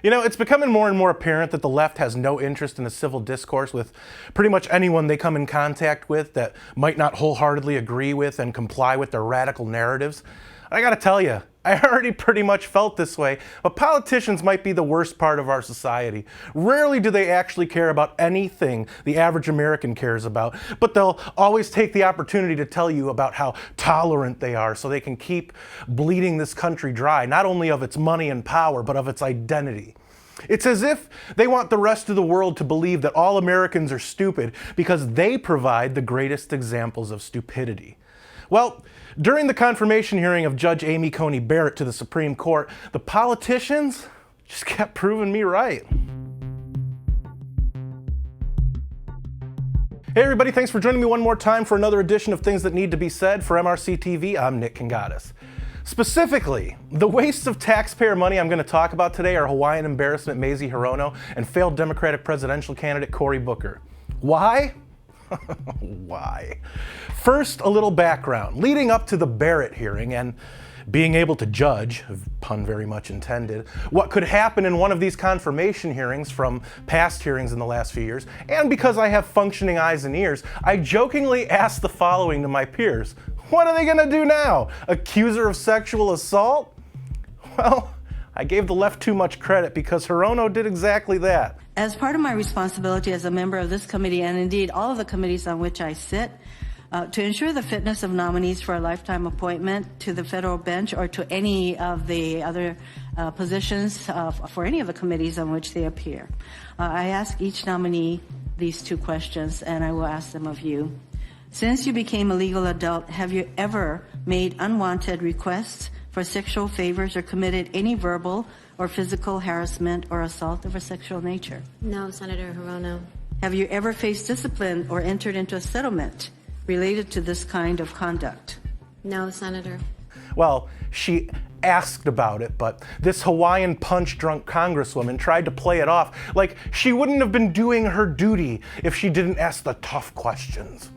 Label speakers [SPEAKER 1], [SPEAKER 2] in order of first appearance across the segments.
[SPEAKER 1] You know, it's becoming more and more apparent that the left has no interest in a civil discourse with pretty much anyone they come in contact with that might not wholeheartedly agree with and comply with their radical narratives. I gotta tell you, I already pretty much felt this way, but politicians might be the worst part of our society. Rarely do they actually care about anything the average American cares about, but they'll always take the opportunity to tell you about how tolerant they are so they can keep bleeding this country dry, not only of its money and power, but of its identity. It's as if they want the rest of the world to believe that all Americans are stupid because they provide the greatest examples of stupidity. Well, during the confirmation hearing of Judge Amy Coney Barrett to the Supreme Court, the politicians just kept proving me right. Hey everybody, thanks for joining me one more time for another edition of Things That Need to Be Said. For MRC-TV, I'm Nick Kangadis. Specifically, the wastes of taxpayer money I'm going to talk about today are Hawaiian embarrassment Mazie Hirono and failed Democratic presidential candidate Cory Booker. Why? Why? First, a little background. Leading up to the Barrett hearing and being able to judge, pun very much intended, what could happen in one of these confirmation hearings from past hearings in the last few years, and because I have functioning eyes and ears, I jokingly asked the following to my peers. What are they going to do now? Accuse her of sexual assault? Well, I gave the left too much credit because Hirono did exactly that.
[SPEAKER 2] As part of my responsibility as a member of this committee, and indeed all of the committees on which I sit, to ensure the fitness of nominees for a lifetime appointment to the federal bench or to any of the other positions for any of the committees on which they appear, I ask each nominee these two questions, and I will ask them of you. Since you became a legal adult, have you ever made unwanted requests for sexual favors or committed any verbal or physical harassment or assault of a sexual nature?
[SPEAKER 3] No, Senator Hirono.
[SPEAKER 2] Have you ever faced discipline or entered into a settlement related to this kind of conduct?
[SPEAKER 3] No, Senator.
[SPEAKER 1] Well, she asked about it, but this Hawaiian punch-drunk congresswoman tried to play it off like she wouldn't have been doing her duty if she didn't ask the tough questions.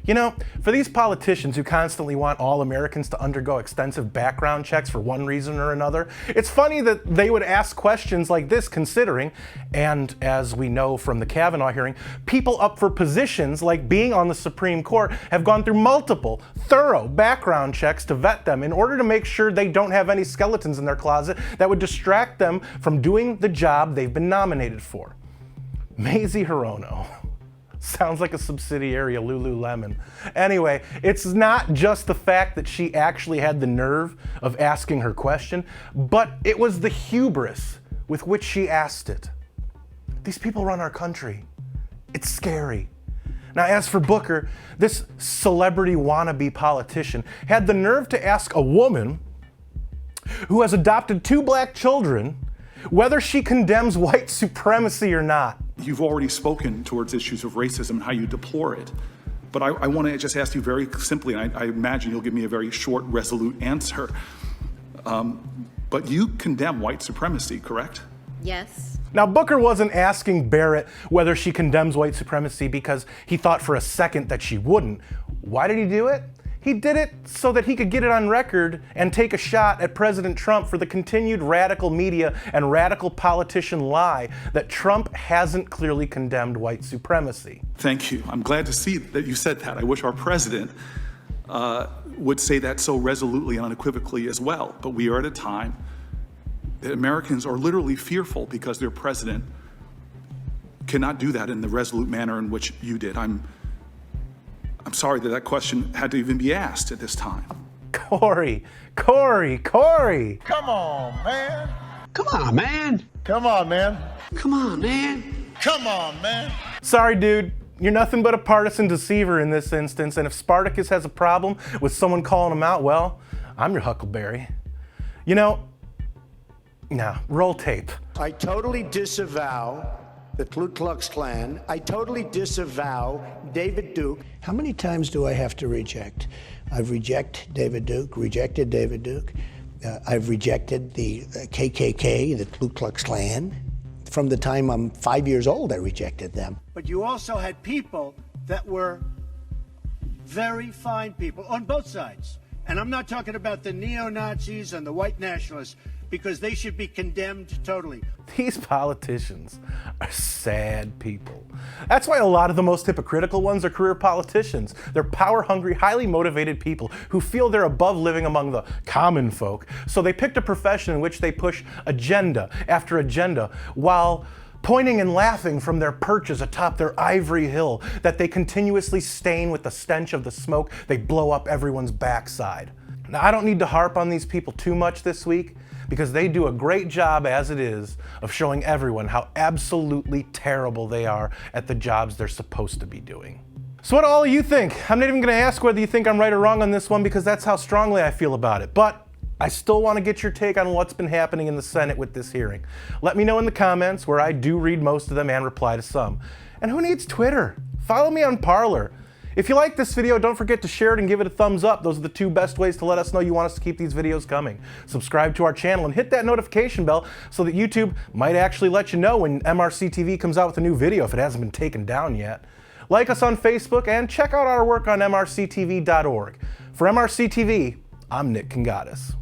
[SPEAKER 1] You know, for these politicians who constantly want all Americans to undergo extensive background checks for one reason or another, it's funny that they would ask questions like this considering, and as we know from the Kavanaugh hearing, people up for positions like being on the Supreme Court have gone through multiple, thorough background checks to vet them in order to make sure they don't have any skeletons in their closet that would distract them from doing the job they've been nominated for. Mazie Hirono. Sounds like a subsidiary of Lululemon. Anyway, it's not just the fact that she actually had the nerve of asking her question, but it was the hubris with which she asked it. These people run our country. It's scary. Now, as for Booker, this celebrity wannabe politician had the nerve to ask a woman who has adopted 2 black children whether she condemns white supremacy or not.
[SPEAKER 4] You've already spoken towards issues of racism and how you deplore it. But I want to just ask you very simply, and I imagine you'll give me a very short, resolute answer. But you condemn white supremacy, correct?
[SPEAKER 3] Yes.
[SPEAKER 1] Now, Booker wasn't asking Barrett whether she condemns white supremacy because he thought for a second that she wouldn't. Why did he do it? He did it so that he could get it on record and take a shot at President Trump for the continued radical media and radical politician lie that Trump hasn't clearly condemned white supremacy.
[SPEAKER 4] Thank you. I'm glad to see that you said that. I wish our president would say that so resolutely and unequivocally as well. But we are at a time that Americans are literally fearful because their president cannot do that in the resolute manner in which you did. I'm sorry that question had to even be asked at this time.
[SPEAKER 1] Cory!
[SPEAKER 5] Come on, man.
[SPEAKER 6] Come on, man.
[SPEAKER 5] Come on, man.
[SPEAKER 6] Come on, man.
[SPEAKER 5] Come on, man.
[SPEAKER 1] Sorry, dude. You're nothing but a partisan deceiver in this instance, and if Spartacus has a problem with someone calling him out, well, I'm your Huckleberry. You know, nah, roll tape.
[SPEAKER 7] I totally disavow the Ku Klux Klan. I totally disavow David Duke.
[SPEAKER 8] How many times do I have to reject? I've rejected David Duke. I've rejected the KKK, the Ku Klux Klan. From the time I'm 5 years old, I rejected them.
[SPEAKER 7] But you also had people that were very fine people on both sides. And I'm not talking about the neo-Nazis and the white nationalists, because they should be condemned totally.
[SPEAKER 1] These politicians are sad people. That's why a lot of the most hypocritical ones are career politicians. They're power-hungry, highly motivated people who feel they're above living among the common folk. So they picked a profession in which they push agenda after agenda while pointing and laughing from their perches atop their ivory hill that they continuously stain with the stench of the smoke they blow up everyone's backside. Now, I don't need to harp on these people too much this week because they do a great job as it is of showing everyone how absolutely terrible they are at the jobs they're supposed to be doing. So what do all of you think? I'm not even gonna ask whether you think I'm right or wrong on this one because that's how strongly I feel about it. But I still want to get your take on what's been happening in the Senate with this hearing. Let me know in the comments, where I do read most of them and reply to some. And who needs Twitter? Follow me on Parler. If you like this video, don't forget to share it and give it a thumbs up. Those are the two best ways to let us know you want us to keep these videos coming. Subscribe to our channel and hit that notification bell so that YouTube might actually let you know when MRC-TV comes out with a new video if it hasn't been taken down yet. Like us on Facebook and check out our work on MRCTV.org. For MRC-TV, I'm Nick Kangadis.